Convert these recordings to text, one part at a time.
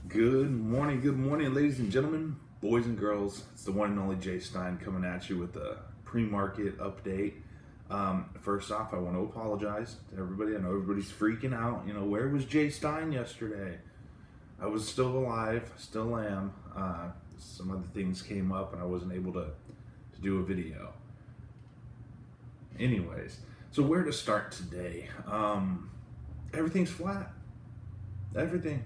Good morning, ladies and gentlemen, boys and girls. It's the one and only Jay Stein coming at you with a pre-market update. First off, I want to apologize to everybody. I know everybody's freaking out. Where was Jay Stein yesterday? I was still alive, still am. Some other things came up and I wasn't able to do a video. Anyways, so where to start today? Everything's flat. Everything.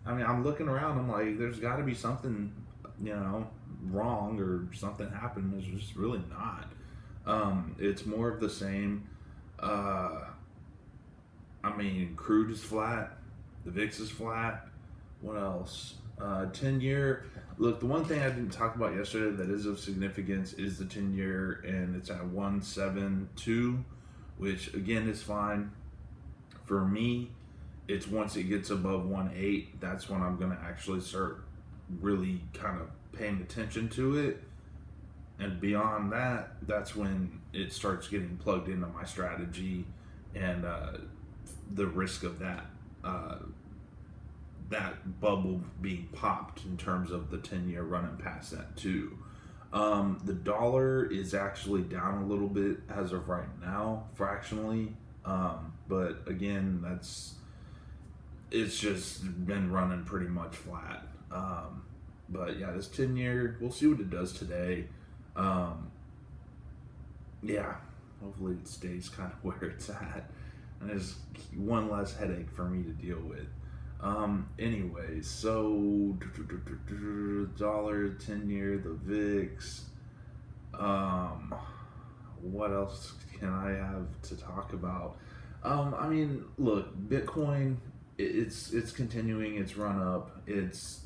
I mean, I'm looking around. I'm like, there's got to be something, wrong or something happened. There's just really not. It's more of the same. Crude is flat. The VIX is flat. What else? 10-year. Look, the one thing I didn't talk about yesterday that is of significance is the 10-year, and it's at 172, which again is fine. For me, it's once it gets above 1.8, that's when I'm going to actually start really kind of paying attention to it. And beyond that, that's when it starts getting plugged into my strategy and the risk of that bubble being popped in terms of the 10-year running past that too. The dollar is actually down a little bit as of right now, fractionally. But again, it's just been running pretty much flat. But yeah, this 10-year, we'll see what it does today. Hopefully it stays kind of where it's at. And there's one less headache for me to deal with. Anyways, so dollar, 10-year, the VIX. What else can I have to talk about? Look, Bitcoin, it's continuing its run up. It's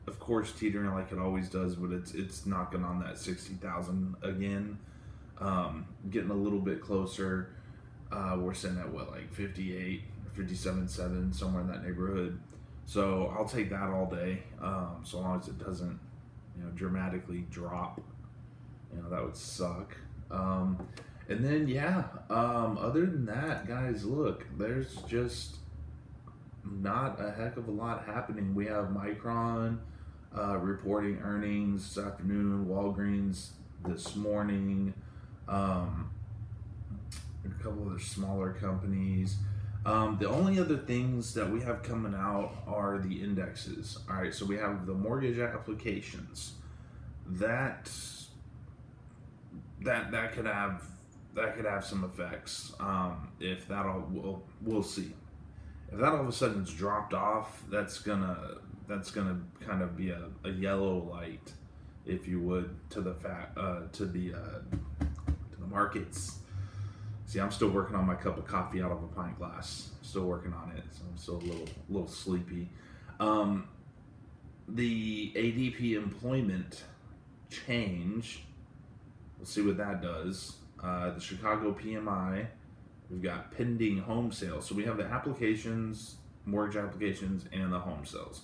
of course teetering like it always does, but it's knocking on that 60,000 again. Getting a little bit closer. We're sitting at like 58, 57.7, somewhere in that neighborhood. So I'll take that all day, so long as it doesn't, dramatically drop. That would suck. And then other than that, guys, look, there's just not a heck of a lot happening. We have Micron reporting earnings this afternoon, Walgreens this morning, a couple other smaller companies. The only other things that we have coming out are the indexes. All right, so we have the mortgage applications. That could have some effects. If that all, we'll see. If that all of a sudden is dropped off, that's gonna kind of be a yellow light, if you would, to the markets. See, I'm still working on my cup of coffee out of a pint glass. Still working on it, so I'm still a little sleepy. The ADP employment change. We'll see what that does. The Chicago PMI. We've got pending home sales. So we have the applications, mortgage applications, and the home sales.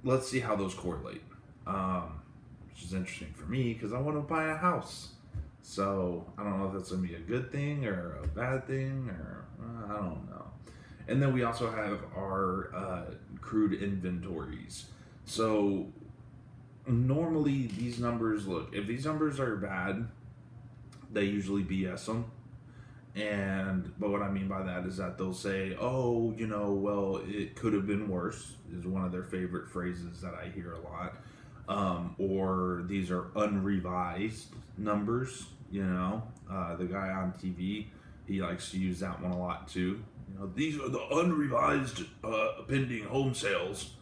Let's see how those correlate. Which is interesting for me because I want to buy a house. So I don't know if that's going to be a good thing or a bad thing, or I don't know. And then we also have our crude inventories. So normally these numbers, look, if these numbers are bad, they usually BS them. But what I mean by that is that they'll say, oh, well, it could have been worse, is one of their favorite phrases that I hear a lot. Or these are unrevised numbers, the guy on TV, he likes to use that one a lot too. These are the unrevised pending home sales.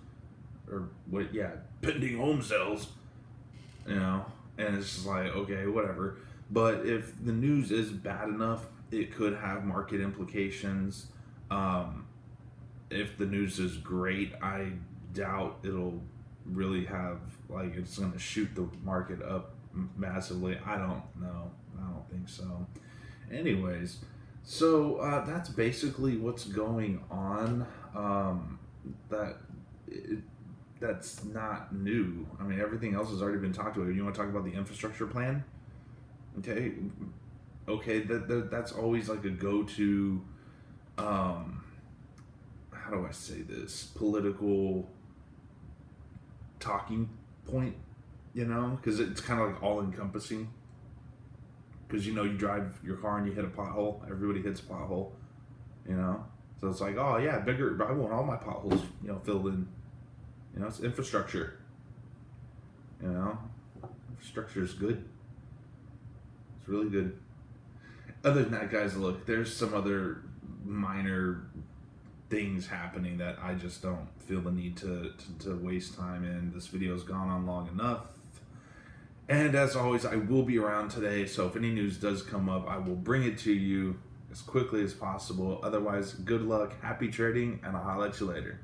Pending home sales, and it's just like, okay, whatever. But if the news is bad enough, it could have market implications. If the news is great, I doubt it'll really have, it's going to shoot the market up massively. I don't know. I don't think so. Anyways, so that's basically what's going on. That's not new. I mean, everything else has already been talked about. You want to talk about the infrastructure plan? Okay, that's always like a go-to how do I say this, political talking point, you know, because it's kind of like all encompassing. Because you know, you drive your car and you hit a pothole. Everybody hits a pothole, you know. So it's like, oh yeah, bigger. I want all my potholes, you know, filled in. You know, it's infrastructure. You know, infrastructure is good. It's really good. Other than that, guys, look, there's some other minor things happening that I just don't feel the need to waste time in. This video's gone on long enough. And as always, I will be around today, so if any news does come up, I will bring it to you as quickly as possible. Otherwise, good luck, happy trading, and I'll holler at you later.